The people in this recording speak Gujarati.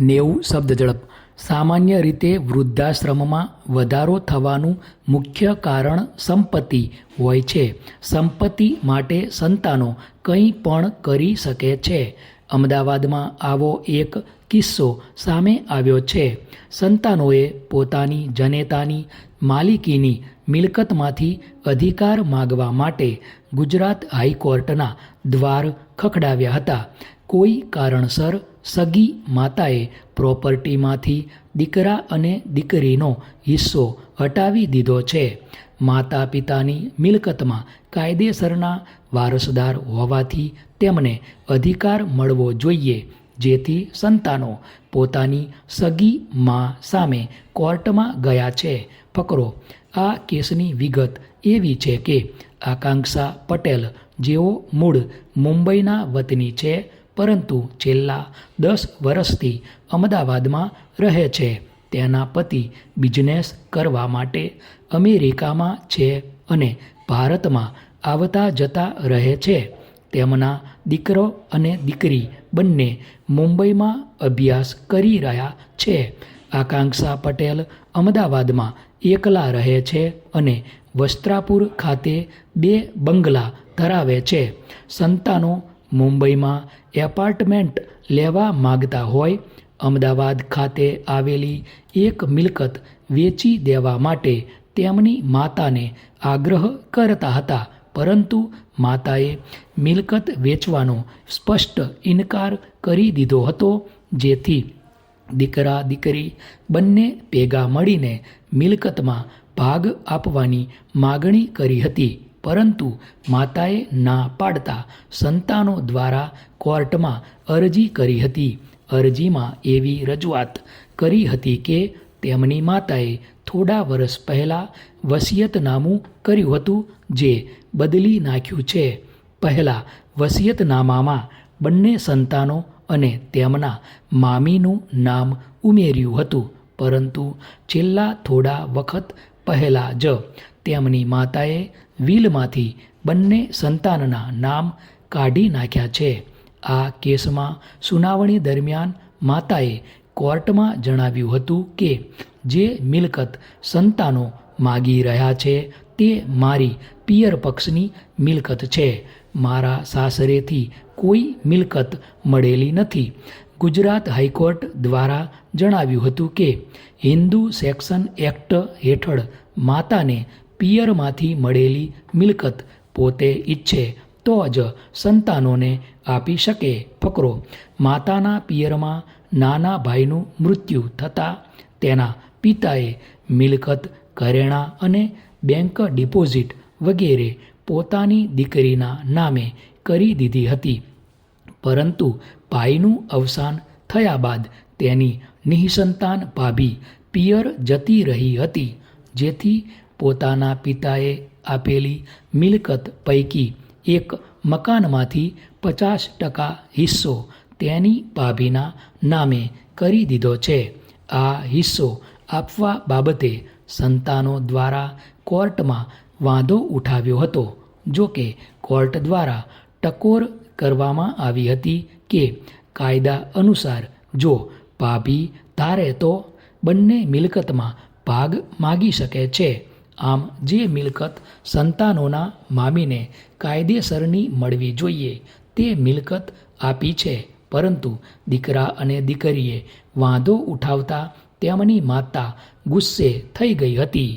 90 શબ્દ ઝડપ. સામાન્ય રીતે વૃદ્ધાશ્રમમાં વધારો થવાનું મુખ્ય કારણ સંપત્તિ હોય છે. સંપત્તિ માટે સંતાનો કંઈ પણ કરી શકે છે. અમદાવાદમાં આવો એક કિસ્સો સામે આવ્યો છે. સંતાનોએ પોતાની જનેતાની માલિકીની મિલકતમાંથી અધિકાર માગવા માટે ગુજરાત હાઈકોર્ટના દ્વાર ખખડાવ્યા હતા. કોઈ કારણસર સગી માતાએ પ્રોપર્ટીમાંથી દીકરા અને દીકરીનો હિસ્સો હટાવી દીધો છે. માતા પિતાની મિલકતમાં કાયદેસરના વારસદાર હોવાથી તેમને અધિકાર મળવો જોઈએ, જેથી સંતાનો પોતાની સગી મા સામે કોર્ટમાં ગયા છે. ફકરો. આ કેસની વિગત એવી છે કે આકાંક્ષા પટેલ, જેઓ મૂળ મુંબઈના વતની છે, પરંતુ છેલ્લા 10 વર્ષથી અમદાવાદમાં રહે છે. તેના પતિ બિઝનેસ કરવા માટે અમેરિકામાં છે અને ભારતમાં આવતા જતા રહે છે. તેમના દીકરો અને દીકરી બંને મુંબઈમાં અભ્યાસ કરી રહ્યા છે. આકાંક્ષા પટેલ અમદાવાદમાં એકલા રહે છે અને વસ્ત્રાપુર ખાતે 2 બંગલા ધરાવે છે. સંતાનો મુંબઈમાં એપાર્ટમેન્ટ લેવા માગતા હોય અમદાવાદ ખાતે આવેલી એક મિલકત વેચી દેવા માટે તેમની માતાને આગ્રહ કરતા હતા, પરંતુ માતાએ મિલકત વેચવાનો સ્પષ્ટ ઇનકાર કરી દીધો હતો, જેથી દીકરા દીકરી બંને ભેગા મળીને મિલકતમાં ભાગ આપવાની માગણી કરી હતી. પરંતુ માતાએ ના પાડતા સંતાનો દ્વારા કોર્ટમાં અરજી કરી હતી. અરજીમાં એવી રજૂઆત કરી હતી કે તેમની માતાએ થોડા વર્ષ પહેલાં વસિયતનામું કર્યું હતું, જે બદલી નાખ્યું છે. પહેલાં વસિયતનામામાં બંને સંતાનો અને તેમના મામીનું નામ ઉમેર્યું હતું, પરંતુ છેલ્લા થોડા વખત પહેલાં જ તેમની માતાએ વિલમાંથી બંને સંતાનના નામ કાઢી નાખ્યા છે. આ કેસમાં સુનાવણી દરમિયાન માતાએ કોર્ટમાં જણાવ્યું હતું કે જે મિલકત સંતાનો માગી રહ્યા છે તે મારી પિયર પક્ષની મિલકત છે. મારા સાસરેથી કોઈ મિલકત મળેલી નથી. ગુજરાત હાઈકોર્ટ દ્વારા જણાવ્યું હતું કે હિન્દુ સેક્શન એક્ટ હેઠળ માતાને પિયરમાંથી મળેલી મિલકત પોતે ઈચ્છે તો જ સંતાનોને આપી શકે. ફકરો. માતાના પિયરમાં નાના ભાઈનું મૃત્યુ થતાં તેના પિતાએ મિલકત, ઘરેણાં અને બેંક ડિપોઝિટ વગેરે પોતાની દીકરીના નામે કરી દીધી હતી, પરંતુ ભાઈનું અવસાન થયા બાદ તેની નિઃસંતાન ભાભી પિયર જતી રહી હતી, જેથી પોતાના પિતાએ આપેલી મિલકત પૈકી એક મકાનમાંથી 50% હિસ્સો તેની ભાભીના નામે કરી દીધો છે. આ હિસ્સો આપવા બાબતે સંતાનો દ્વારા કોર્ટમાં વાંધો ઉઠાવ્યો હતો. જો કે કોર્ટ દ્વારા ટકોર કરવામાં આવી હતી કે કાયદા અનુસાર જો ભાભી ધારે તો બંને મિલકતમાં ભાગ માગી શકે છે. આમ જે મિલકત સંતાનોના મામીને કાયદેસરની મળવી જોઈએ તે મિલકત આપી છે, પરંતુ દીકરા અને દીકરીએ વાંધો ઉઠાવતા તેમની માતા ગુસ્સે થઈ ગઈ હતી.